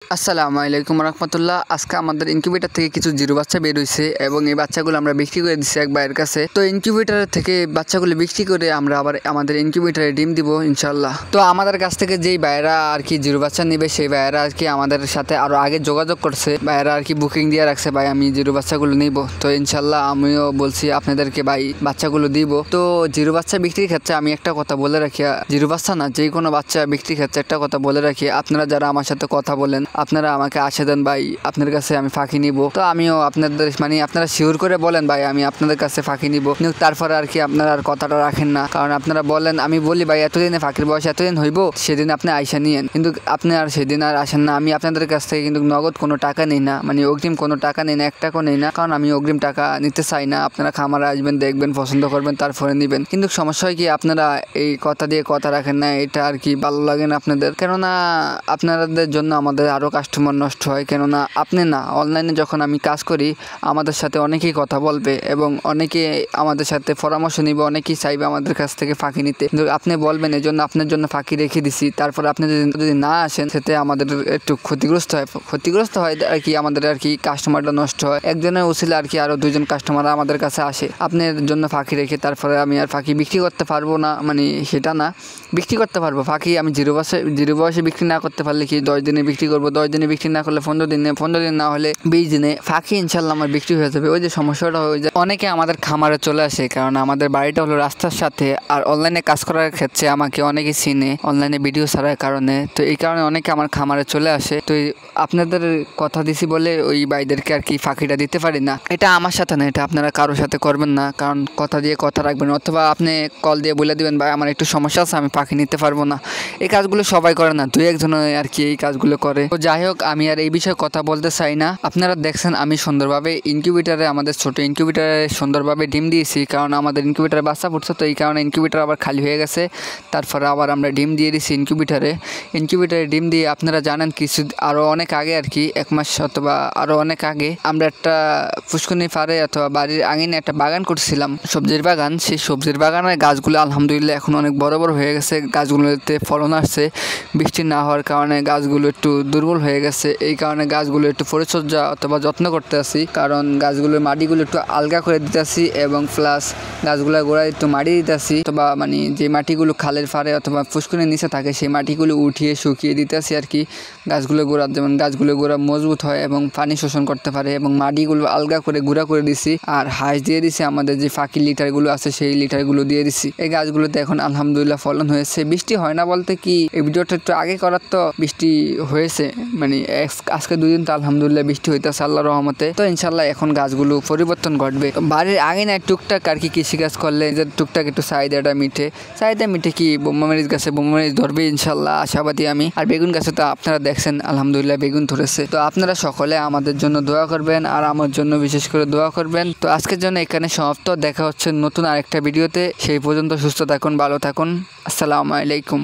আসসালামু আলাইকুম রহমতুল্লাহ। আজকে আমাদের ইনকিউবেটর থেকে কিছু জিরো বাচ্চা বের হয়েছে এবং এই বাচ্চাগুলো আমরা বিক্রি করে দিচ্ছি এক ভাইয়ের কাছে। তো ইনকিউবেটর থেকে বাচ্চাগুলো বিক্রি করে আমরা আবার আমাদের ইনকিউবেটরে ডিম দিব ইনশাল্লাহ। তো আমাদের কাছ থেকে যেই ভাইয়েরা আর কি জিরো বাচ্চা নেবে সেই ভাইয়েরা আর কি আমাদের সাথে আরও আগে যোগাযোগ করছে। ভাইয়েরা আর কি বুকিং দিয়ে রাখছে, ভাই আমি জিরো বাচ্চাগুলো নিব। তো ইনশাল্লাহ আমিও বলছি আপনাদেরকে ভাই বাচ্চাগুলো দিব। তো জিরো বাচ্চা বিক্রির ক্ষেত্রে আমি একটা কথা বলে রাখি, জিরো বাচ্চা না যে কোনো বাচ্চা বিক্রির ক্ষেত্রে একটা কথা বলে রাখি, আপনারা যারা আমার সাথে কথা বলেন আপনারা আমাকে আশা দেন ভাই আপনার কাছে আমি ফাঁকি নিব। তো আমিও আপনাদের আপনারা শিওর করে বলেন ভাই আমি আপনাদের কাছে ফাঁকি নিব, কিন্তু তারপরে আর কি আপনারা আর কথাটা রাখেন না। কারণ আপনারা বলেন, আমি বলি ভাই এতদিনে ফাঁকির বয়স এতদিন হইব, সেদিন আপনি আইসা নিয়েন, কিন্তু আপনি আর সেদিন আর আসেন না। আমি আপনাদের কাছ থেকে কিন্তু নগদ কোনো টাকা নেই না, অগ্রিম কোনো টাকা নেই না, এক টাকাও নেই না, কারণ আমি অগ্রিম টাকা নিতে চাই না। আপনারা খামারে আসবেন, দেখবেন, পছন্দ করবেন, তারপরে নেবেন। কিন্তু সমস্যা হয় কি আপনারা এই কথা দিয়ে কথা রাখেন না, এটা আর কি ভালো লাগে না আপনাদের। কেননা আপনাদের জন্য আমাদের আরও কাস্টমার নষ্ট হয়। কেননা আপনি না অনলাইনে যখন আমি কাজ করি আমাদের সাথে অনেকেই কথা বলবে এবং অনেকে আমাদের সাথে পরামর্শ নিবে, অনেকেই চাইবে আমাদের কাছ থেকে ফাঁকি নিতে, কিন্তু আপনি বলবেন এই জন্য আপনার জন্য ফাঁকি রেখে দিছি। তারপর আপনি যদি না আসেন সেতে আমাদের একটু ক্ষতিগ্রস্ত হয় আর কি, আমাদের আর কি কাস্টমারটা নষ্ট হয়। একজনের উচিলে আর কি আরও দুজন কাস্টমার আমাদের কাছে আসে আপনার জন্য ফাঁকি রেখে। তারপরে আমি আর ফাঁকি বিক্রি করতে পারবো না, সেটা না, বিক্রি করতে পারবো ফাঁকি। আমি জিরো বয়সে বিক্রি না করতে পারলে কি 10 দিনে বিক্রি করবো, 10 দিনে বিক্রি না করলে 15 দিনে, 15 দিন না হলে 20 দিনে ফাঁকি ইনশাল্লাহ আমার বিক্রি হয়ে যাবে। ওই যে সমস্যাটা হয়ে যায়, অনেকে আমাদের খামারে চলে আসে, কারণ আমাদের বাড়িটা হলো রাস্তার সাথে, আর অনলাইনে কাজ করার ক্ষেত্রে আমাকে অনেকে চিনে অনলাইনে ভিডিও ছাড়ার কারণে। তো এই কারণে অনেকে আমার খামারে চলে আসে। তো আপনাদের কথা দিছি বলে ওই ভাইদেরকে আর কি ফাঁকিটা দিতে পারি না। এটা আমার সাথে না, এটা আপনারা কারোর সাথে করবেন না, কারণ কথা দিয়ে কথা রাখবেন, অথবা আপনি কল দিয়ে বলে দিবেন ভাই আমার একটু সমস্যা আছে আমি ফাঁকি নিতে পারবো না। এই কাজগুলো সবাই করে না, 2-1 জন আর কি এই কাজগুলো করে। তো যাই হোক, আমি আর এই বিষয়ে কথা বলতে চাই না। আপনারা দেখছেন আমি সুন্দরভাবে ইনকিউবেটারে, আমাদের ছোট ইনকিউবেটারে সুন্দরভাবে ডিম দিয়েছি, কারণ আমাদের ইনকিউবেটারে বাচ্চা ফুটছে, তো এই কারণে ইনকিউবেটার আবার খালি হয়ে গেছে। তারপরে আবার আমরা ডিম দিয়ে দিয়েছি ইনকিউবেটারে ডিম দিয়ে আপনারা জানেন কিছু আরও অনেক আগে আর কি 1 মাস অথবা আরও অনেক আগে আমরা একটা পুষ্করণী পাড়ে অথবা বাড়ির আঙিনে একটা বাগান করছিলাম, সবজির বাগান। সেই সবজির বাগানের গাছগুলো আলহামদুলিল্লাহ এখন অনেক বড় বড় হয়ে গেছে, গাছগুলোতে ফলন আসছে। বৃষ্টি না হওয়ার কারণে গাছগুলো একটু দুর্বল হয়ে গেছে, এই কারণে গাছগুলো একটু পরিচর্যা অথবা যত্ন করতে আসি, কারণ গাছগুলোর মাটিগুলো একটু আলগা করে দিতে আসি এবং প্লাস গাছগুলোর গোড়ায় একটু মাটি দিতে আসি, অথবা যে মাটিগুলো খালের ফাড়ে অথবা পুষ্করণীর নিচে থাকে সেই মাটিগুলো উঠিয়ে শুকিয়ে দিতে আসি আর কি গাছগুলো গোড়া, যেমন গাছগুলো গোড়া মজবুত হয় এবং পানি শোষণ করতে পারে। এবং মাটিগুলো আলগা করে গুঁড়া করে দিছি, আর হাঁস দিয়ে দিছি, আমাদের যে ফাঁকি লিটারগুলো আছে সেই লিটারগুলো দিয়ে দিছি। এই গাছগুলোতে এখন আলহামদুলিল্লাহ ফলন হয়েছে। বৃষ্টি হয় না বলতে কি, এই ভিডিওটা একটু আগে করার তো বৃষ্টি হয়েছে, আজকে 2 দিন তো আলহামদুলিল্লাহ বৃষ্টি হইতেছে আল্লাহর রহমতে। তো ইনশাল্লাহ এখন গাছগুলো পরিবর্তন ঘটবে। বাড়ির আঙিনায় টুকটাক আর কি কৃষিকাজ করলে যে টুকটাক একটু চাহিদা মিটে কি বোম্বামরিচ গাছে বোম্বামরিচ ধরবে ইনশাল্লাহ, আশাবাদী আমি। আর বেগুন গাছে তো আপনারা দেখছেন আলহামদুলিল্লাহ বেগুন ধরেছে। তো আপনারা সকলে আমাদের জন্য দোয়া করবেন আর আমার জন্য বিশেষ করে দোয়া করবেন। তো আজকের জন্য এখানে সমাপ্ত, দেখা হচ্ছে নতুন আরেকটা ভিডিওতে। সেই পর্যন্ত সুস্থ থাকুন, ভালো থাকুন, আসসালামু আলাইকুম।